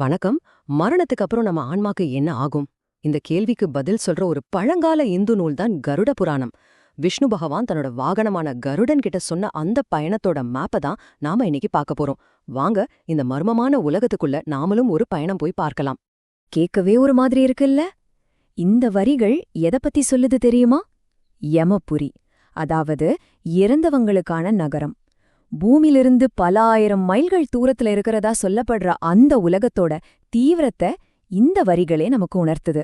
வணக்கம். மரணத்துக்கு அப்புறம் நம்ம ஆன்மாக்கு என்ன ஆகும்? இந்த கேள்விக்கு பதில் சொல்ற ஒரு பழங்கால இந்து நூல்தான் கருட புராணம். விஷ்ணு பகவான் தன்னோட வாகனமான கருடன் கிட்ட சொன்ன அந்த பயணத்தோட மேப்பை தான் நாம இன்னைக்கு பார்க்க போறோம். வாங்க, இந்த மர்மமான உலகத்துக்குள்ள நாமளும் ஒரு பயணம் போய் பார்க்கலாம். கேட்கவே ஒரு மாதிரி இருக்குல்ல. இந்த வரிகள் எதை பத்தி சொல்லுது தெரியுமா? யமபுரி, அதாவது இறந்தவங்களுக்கான நகரம். பூமியிலிருந்து பல ஆயிரம் மைல்கள் தூரத்துல இருக்கிறதா சொல்லப்படுற அந்த உலகத்தோட தீவிரத்தை இந்த வரிகளே நமக்கு உணர்த்துது.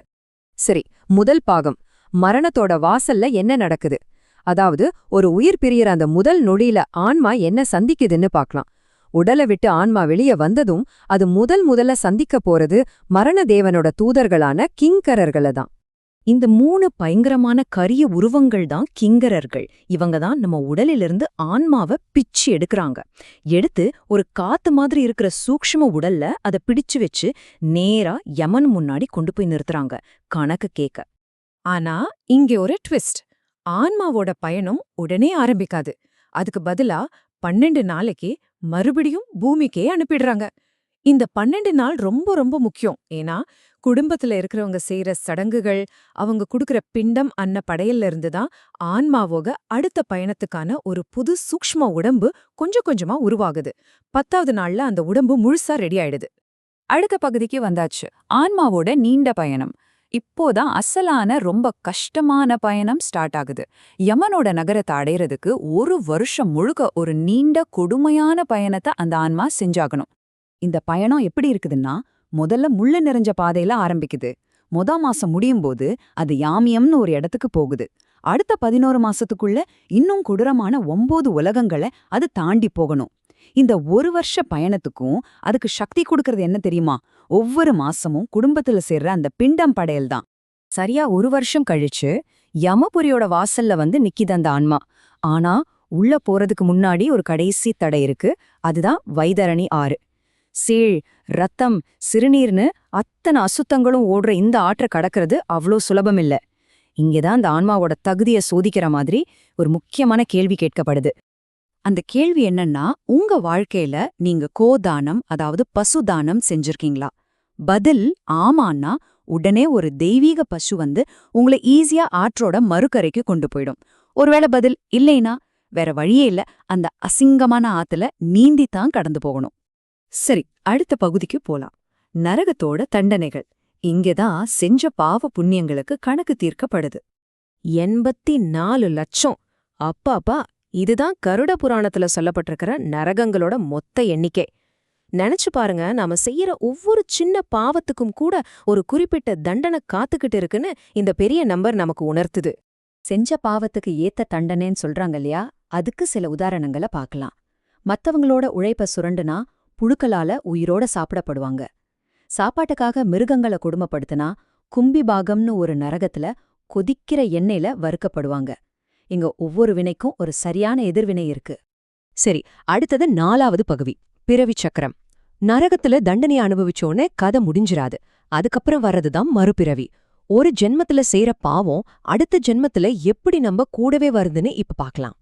சரி, முதல் பாகம், மரணத்தோட வாசல்ல என்ன நடக்குது, அதாவது ஒரு உயிர் பிரியற அந்த முதல் நொடியில ஆன்மா என்ன சந்திக்குதுன்னு பார்க்கலாம். உடலை விட்டு ஆன்மா வெளியே வந்ததும் அது முதல்ல சந்திக்க போறது மரண தேவனோட தூதர்களான கிங்கரர்களை தான். இந்த 3 பயங்கரமான கரிய உருவங்கள் தான் கிங்கரர்கள். இவங்க தான் நம்ம உடலிலிருந்து ஆன்மாவை பிச்சு எடுக்கறாங்க. எடுத்து ஒரு காத்து மாதிரி இருக்கிற சூக்ஷ்ம உடல்ல அதை பிடிச்சு வச்சு நேரா யமன் முன்னாடி கொண்டு போய் நிறுத்துறாங்க, கணக்கு கேட்க. ஆனா இங்கே ஒரு ட்விஸ்ட். ஆன்மாவோட பயணம் உடனே ஆரம்பிக்காது. அதுக்கு பதிலா 12 நாளைக்கு மறுபடியும் பூமிக்கே அனுப்பிடுறாங்க. இந்த 12 நாள் ரொம்ப ரொம்ப முக்கியம். ஏன்னா குடும்பத்துல இருக்கிறவங்க செய்யற சடங்குகள், அவங்க குடுக்கற பிண்டம் அன்ன படையல்ல இருந்துதான் ஆன்மாவோக அடுத்த பயணத்துக்கான ஒரு புது சூக்ஷ்ம உடம்பு கொஞ்சம் கொஞ்சமா உருவாகுது. 10வது நாள்ல அந்த உடம்பு முழுசா ரெடி ஆயிடுது. அடுத்த பகுதிக்கு வந்தாச்சு, ஆன்மாவோட நீண்ட பயணம். இப்போதான் அசலான ரொம்ப கஷ்டமான பயணம் ஸ்டார்ட் ஆகுது. யமனோட நகரத்தை அடையறதுக்கு 1 வருஷம் முழுக்க ஒரு நீண்ட கொடுமையான பயணத்தை அந்த ஆன்மா செஞ்சாகணும். இந்த பயணம் எப்படி இருக்குதுன்னா, முதல்ல முள்ளு நிறைஞ்ச பாதையில ஆரம்பிக்குது. மாசம் முடியும் போது அது யாமியம்னு ஒரு இடத்துக்கு போகுது. அடுத்த 11 மாசத்துக்குள்ள இன்னும் கொடூரமான 9 உலகங்களை அது தாண்டி போகணும். இந்த 1 வருஷ பயணத்துக்கும் அதுக்கு சக்தி கொடுக்கறது என்ன தெரியுமா? ஒவ்வொரு மாசமும் குடும்பத்துல சேர்ற அந்த பிண்டம் படையல் தான். சரியா 1 வருஷம் கழிச்சு யமபுரியோட வாசல்ல வந்து நிக்கிது அந்த ஆன்மா. ஆனா உள்ள போறதுக்கு முன்னாடி ஒரு கடைசி தடை இருக்கு. அதுதான் வைதரணி ஆறு. சீழ், ரத்தம், சிறுநீர்னு அத்தனை அசுத்தங்களும் ஓடுற இந்த ஆற்றை கடக்கிறது அவ்வளோ சுலபமில்ல. இங்கேதான் அந்த ஆன்மாவோட தகுதியை சோதிக்கிற மாதிரி ஒரு முக்கியமான கேள்வி கேட்கப்படுது. அந்த கேள்வி என்னன்னா, உங்க வாழ்க்கையில நீங்க கோதானம், அதாவது பசுதானம் செஞ்சிருக்கீங்களா? பதில் ஆமான்னா உடனே ஒரு தெய்வீக பசு வந்து உங்களை ஈஸியா ஆற்றோட மறுக்கரைக்கு கொண்டு போயிடும். ஒருவேளை பதில் இல்லைனா வேற வழியே இல்ல, அந்த அசிங்கமான ஆத்துல நீந்தித்தான் கடந்து போகணும். சரி, அடுத்த பகுதிக்கு போலாம். நரகத்தோட தண்டனைகள். இங்கதான் செஞ்ச பாவ புண்ணியங்களுக்கு கணக்கு தீர்க்கப்படுது. 84 லட்சம்! அப்பாப்பா, இதுதான் கருட புராணத்துல சொல்லப்பட்டிருக்கிற நரகங்களோட மொத்த எண்ணிக்கை. நினைச்சு பாருங்க, நாம செய்யற ஒவ்வொரு சின்ன பாவத்துக்கும் கூட ஒரு குறிப்பிட்ட தண்டனை காத்துக்கிட்டு இருக்குன்னு இந்த பெரிய நம்பர் நமக்கு உணர்த்துது. செஞ்ச பாவத்துக்கு ஏத்த தண்டனைன்னு சொல்றாங்க இல்லையா, அதுக்கு சில உதாரணங்களை பார்க்கலாம். மத்தவங்களோட உழைப்ப சுரண்டுனா புழுக்களால உயிரோட சாப்பிடப்படுவாங்க. சாப்பாட்டுக்காக மிருகங்களை கொடுமைப்படுத்தினா கும்பிபாகம்னு ஒரு நரகத்துல கொதிக்கிற எண்ணெயில வறுக்கப்படுவாங்க. இங்க ஒவ்வொரு வினைக்கும் ஒரு சரியான எதிர்வினை இருக்கு. சரி, அடுத்தது 4வது பகுதி, பிறவி சக்கரம். நரகத்துல தண்டனையை அனுபவிச்சோன்னே கதை முடிஞ்சிராது. அதுக்கப்புறம் வர்றதுதான் மறுபிறவி. ஒரு ஜென்மத்துல செய்யற பாவம் அடுத்த ஜென்மத்துல எப்படி நம்ம கூடவே வருதுன்னு இப்ப பார்க்கலாம்.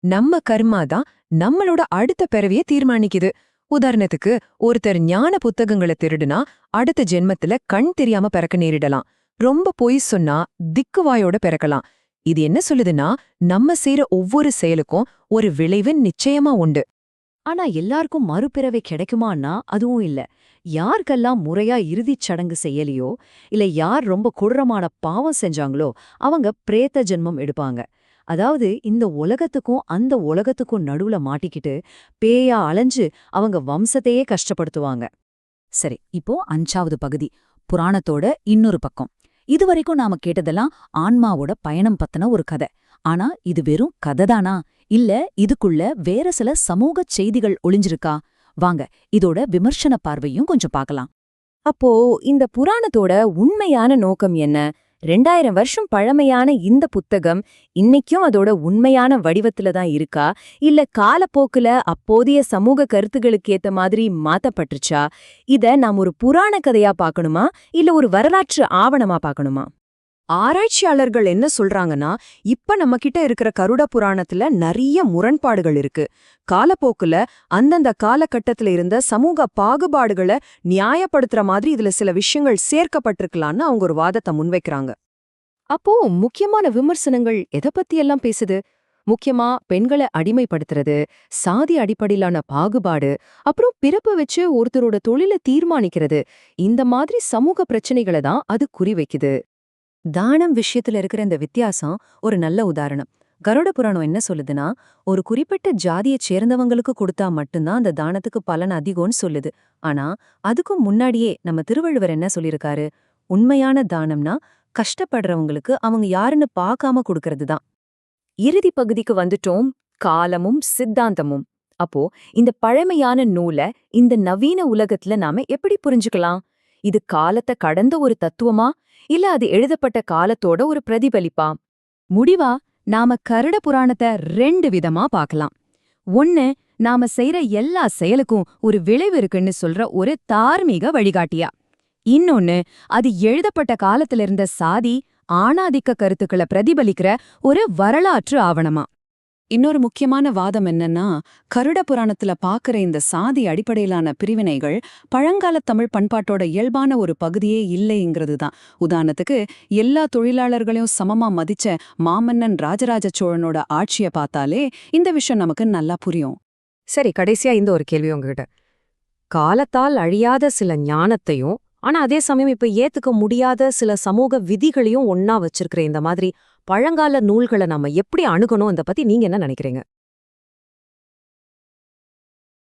நம்ம கர்மா தான் நம்மளோட அடுத்த பிறவியை தீர்மானிக்குது. உதாரணத்துக்கு, ஒருத்தர் ஞான புத்தகங்களை திருடுனா அடுத்த ஜென்மத்துல கண் தெரியாம பிறக்க நேரிடலாம். ரொம்ப பொய் சொன்னா திக்குவாயோட பிறக்கலாம். இது என்ன சொல்லுதுன்னா, நம்ம செய்யற ஒவ்வொரு செயலுக்கும் ஒரு விளைவு நிச்சயமா உண்டு. ஆனா எல்லாருக்கும் மறுபிறவை கிடைக்குமான்னா அதுவும் இல்ல. யாருக்கெல்லாம் முறையா இறுதிச் சடங்கு செய்யலையோ, இல்ல யார் ரொம்ப கொடூரமான பாவம் செஞ்சாங்களோ அவங்க பிரேத்த ஜென்மம் எடுப்பாங்க. அதாவது இந்த உலகத்துக்கும் அந்த உலகத்துக்கும் நடுவுல மாட்டிக்கிட்டு பேயா அலைஞ்சு அவங்க வம்சத்தையே கஷ்டப்படுத்துவாங்க. சரி, இப்போ 5வது பகுதி, புராணத்தோட இன்னொரு பக்கம். இதுவரைக்கும் நாம கேட்டதெல்லாம் ஆன்மாவோட பயணம் பத்தின ஒரு கதை. ஆனா இது வெறும் கதைதானா, இல்ல இதுக்குள்ள வேற சில சமூக செய்திகள் ஒளிஞ்சிருக்கா? வாங்க, இதோட விமர்சன பார்வையும் கொஞ்சம் பார்க்கலாம். அப்போ இந்த புராணத்தோட உண்மையான நோக்கம் என்ன? 2000 வருஷம் பழமையான இந்த புத்தகம் இன்னைக்கும் அதோட உண்மையான வடிவத்துல தான் இருக்கா, இல்ல காலப்போக்குல அப்போதைய சமூக கருத்துகளுக்கு ஏத்த மாதிரி மாத்தப்பட்டுருச்சா? இத நாம் ஒரு புராண கதையா பார்க்கணுமா, இல்ல ஒரு வரலாற்று ஆவணமா பார்க்கணுமா? ஆராய்ச்சியாளர்கள் என்ன சொல்றாங்கன்னா, இப்ப நம்ம கிட்ட இருக்கிற கருட புராணத்துல நிறைய முரண்பாடுகள் இருக்கு. காலப்போக்குல அந்தந்த காலகட்டத்துல இருந்த சமூக பாகுபாடுகளை நியாயப்படுத்துற மாதிரி இதுல சில விஷயங்கள் சேர்க்கப்பட்டிருக்கலான்னு அவங்க ஒரு வாதத்தை முன்வைக்கிறாங்க. அப்போ முக்கியமான விமர்சனங்கள் எதை பத்தியெல்லாம் பேசுது? முக்கியமா பெண்களை அடிமைப்படுத்துறது, சாதி அடிப்படையிலான பாகுபாடு, அப்புறம் பிறப்பு வச்சு ஒருத்தரோட தொழிலை தீர்மானிக்கிறது, இந்த மாதிரி சமூக பிரச்சனைகளை தான் அது குறிவைக்குது. தானம் விஷயத்துல இருக்கிற இந்த வித்தியாசம் ஒரு நல்ல உதாரணம். கருட புராணம் என்ன சொல்லுதுன்னா, ஒரு குறிப்பிட்ட ஜாதியைச் சேர்ந்தவங்களுக்கு கொடுத்தா மட்டும்தான் அந்த தானத்துக்கு பலன் அதிகம்னு சொல்லுது. ஆனா அதுக்கும் முன்னாடியே நம்ம திருவள்ளுவர் என்ன சொல்லியிருக்காரு? உண்மையான தானம்னா கஷ்டப்படுறவங்களுக்கு அவங்க யாருன்னு பார்க்காம கொடுக்கறது தான். இறுதி பகுதிக்கு வந்துட்டோம். காலமும் சித்தாந்தமும். அப்போ இந்த பழமையான நூலை இந்த நவீன உலகத்துல நாம எப்படி புரிஞ்சுக்கலாம்? இது காலத்தை கடந்த ஒரு தத்துவமா, இல்ல அது எழுதப்பட்ட காலத்தோட ஒரு பிரதிபலிப்பா? முடிவா நாம கருட புராணத்தை 2 விதமா பார்க்கலாம். ஒன்னு, நாம செய்யற எல்லா செயலுக்கும் ஒரு விளைவு இருக்குன்னு சொல்ற ஒரு தார்மீக வழிகாட்டியா. இன்னொன்னு, அது எழுதப்பட்ட காலத்துல இருந்த சாதி ஆணாதிக்க கருத்துக்களை பிரதிபலிக்கிற ஒரு வரலாற்று ஆவணமா. இன்னொரு முக்கியமான வாதம் என்னன்னா, கருட புராணத்துல பாக்குற இந்த சாதி அடிப்படையிலான பிரிவினைகள் பழங்கால தமிழ் பண்பாட்டோட இயல்பான ஒரு பகுதியே இல்லைங்கிறது தான். உதாரணத்துக்கு, எல்லா தொழிலாளர்களையும் சமமா மதிச்ச மாமன்னன் ராஜராஜ சோழனோட ஆட்சிய பார்த்தாலே இந்த விஷயம் நமக்கு நல்லா புரியும். சரி, கடைசியா இந்த ஒரு கேள்வி உங்ககிட்ட. காலத்தால் அழியாத சில ஞானத்தையும், ஆனா அதே சமயம் இப்ப ஏத்துக்க முடியாத சில சமூக விதிகளையும் ஒன்னா வச்சிருக்கிற இந்த மாதிரி பழங்கால நூல்களை நாம எப்படி அணுகணும், இத பத்தி நீங்க என்ன நினைக்கிறீங்க?